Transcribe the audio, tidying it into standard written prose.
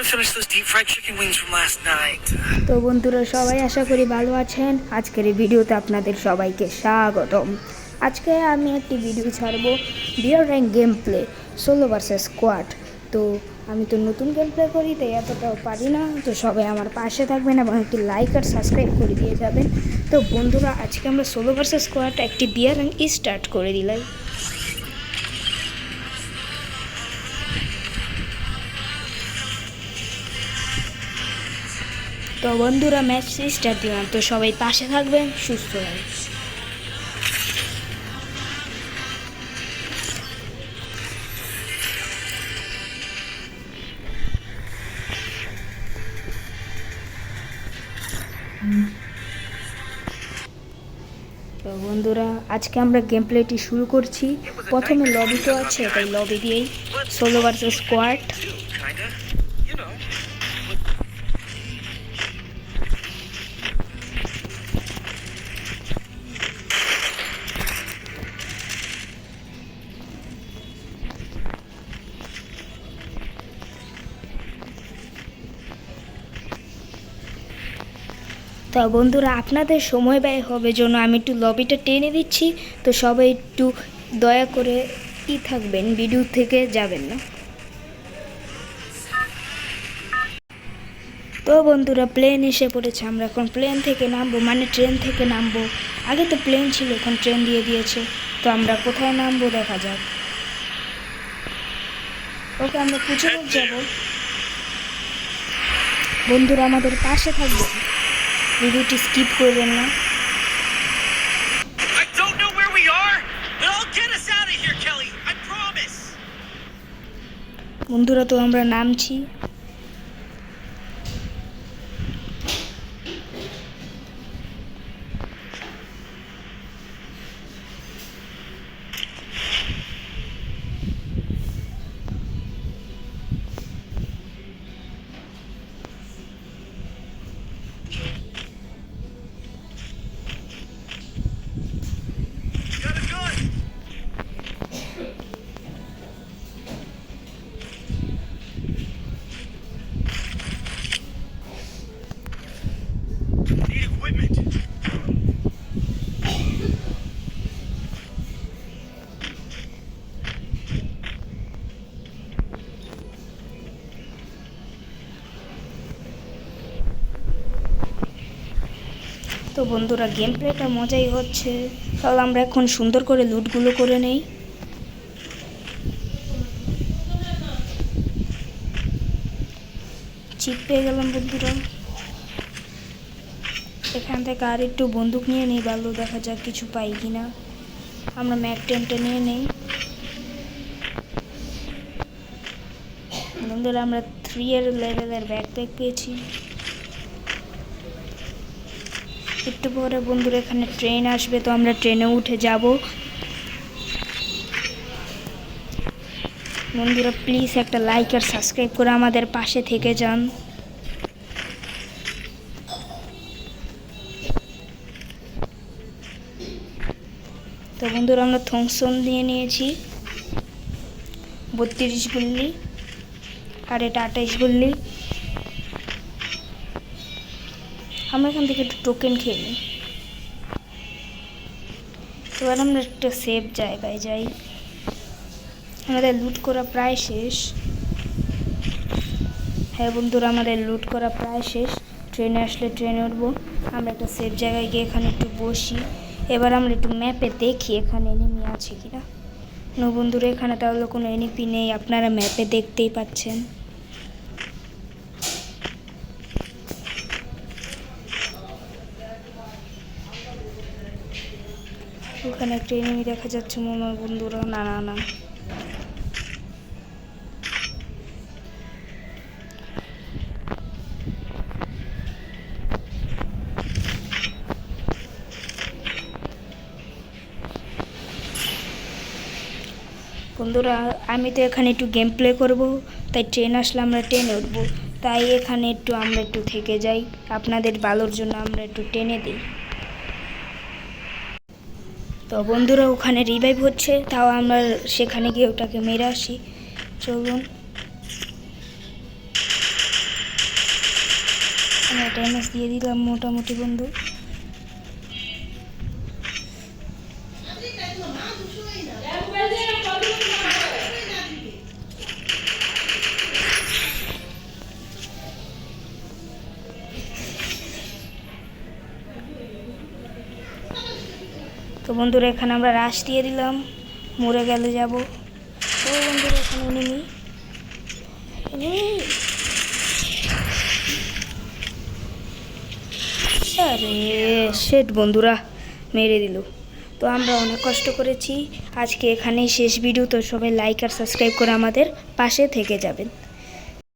gonna finish those deep fried chicken wings from last night. তো বন্ধুরা সবাই আশা করি ভালো আছেন। আজকের এই ভিডিওতে আপনাদের সবাইকে স্বাগতম। আজকে আমি একটি ভিডিও ছাড়বো bear rank game play solo versus squad. তো আমি তো নতুন গেম প্লে করি, তাই এতটাও পারি না। তো সবাই আমার পাশে থাকবেন এবং একটি লাইক আর সাবস্ক্রাইব করে দিয়ে যাবেন। তো বন্ধুরা আজকে আমরা সোলো ভার্সেস স্কোয়াড একটি বিয়ার র্যাঙ্ক স্টার্ট করে দিলাম। তো বন্ধুরা ম্যাচ স্টার্ট দিলাম। তো সবাই পাশে থাকবেন, সুস্থ থাকবেন। তো বন্ধুরা আজকে আমরা গেম প্লেটি শুরু করছি। প্রথমে লবি তো আছে, তাই লবি দিয়েই সোলো ভার্সেস স্কোয়াড। তো বন্ধুরা আপনাদের সময় ব্যয় হবে জন্য আমি একটু লবিটা টেনে দিচ্ছি। তো সবাই একটু দয়া করে থাকবেন, ভিডিও থেকে যাবেন না। তো বন্ধুরা প্লেন এসে পড়েছে, আমরা এখন প্লেন থেকে নামবো, মানে ট্রেন থেকে নামবো। আগে তো প্লেন ছিল, এখন ট্রেন দিয়ে দিয়েছে। তো আমরা কোথায় নামবো দেখা যাক। ওকে আমরা পুচুরক যাব। বন্ধুরা আমাদের পাশে থাকবে, ভিডিওটি স্কিপ করবেন না। বন্ধুরা তো আমরা নামছি। তো বন্ধুরা গেম প্লেটা মজাই হচ্ছে। তাহলে আমরা এখন সুন্দর করে লুটগুলো করে নেই। চিপ পেয়ে গেলাম বন্ধুরা। এখান থেকে আর একটু বন্দুক নিয়ে নেই, ভালো দেখা যাক কিছু পাই কিনা। আমরা ম্যাক টেনটা নিয়ে নেই। বন্ধুরা আমরা 3 লেভেলের ব্যাকপ্যাক পেয়েছি। একটু পরে বন্ধুরা এখানে ট্রেন আসবে, তো আমরা ট্রেনে উঠে যাব। বন্ধুরা প্লিজ একটা লাইক আর সাবস্ক্রাইব করে আমাদের পাশে থেকে যান। তো বন্ধুরা আমরা থমসন দিয়ে নিয়েছি 32 গুল্লি, আর এটা 28 গুল্লি। আমরা এখান থেকে একটু টোকেন খেয়ে নিই। এবার আমরা একটা সেফ জায়গায় যাই। আমাদের লুট করা প্রায় শেষ। হ্যাঁ বন্ধুরা আমাদের লুট করা প্রায় শেষ। ট্রেনে আসলে ট্রেনে উঠবো। আমরা একটা সেফ জায়গায় গিয়ে এখানে একটু বসি। এবার আমরা একটু ম্যাপে দেখি এখানে এনিমি আছে কিনা। নো বন্ধুরা এখানে তাহলে কোনো এনিমি নেই, আপনারা ম্যাপে দেখতেই পাচ্ছেন। ওখানে একটা এনিমি দেখা যাচ্ছে মনে হয় বন্ধুরা। না না না, বন্ধুরা আমি তো এখানে একটু গেম প্লে করবো, তাই ট্রেন আসলে আমরা ট্রেনে উঠবো। তাই এখানে আমরা একটু থেকে যাই, আপনাদের ভালোর জন্য আমরা একটু টেনে দিই। তো বন্ধুরা ওখানে রিভাইভ হচ্ছে, তাও আমরা সেখানে গিয়ে ওটাকে মেরে আসি। চলুন। আমি ড্যামেজ দিয়ে দিলাম মোটামুটি বন্ধু। তো বন্ধুরা এখানে আমরা রাশ দিয়ে দিলাম, মরে গেলে যাব। তো বন্ধুরা এখানে এনিমি আরে শেট, বন্ধুরা মেরে দিল। তো আমরা অনেক কষ্ট করেছি, আজকে এখানেই শেষ ভিডিও। তো সবাই লাইক আর সাবস্ক্রাইব করে আমাদের পাশে থেকে যাবেন।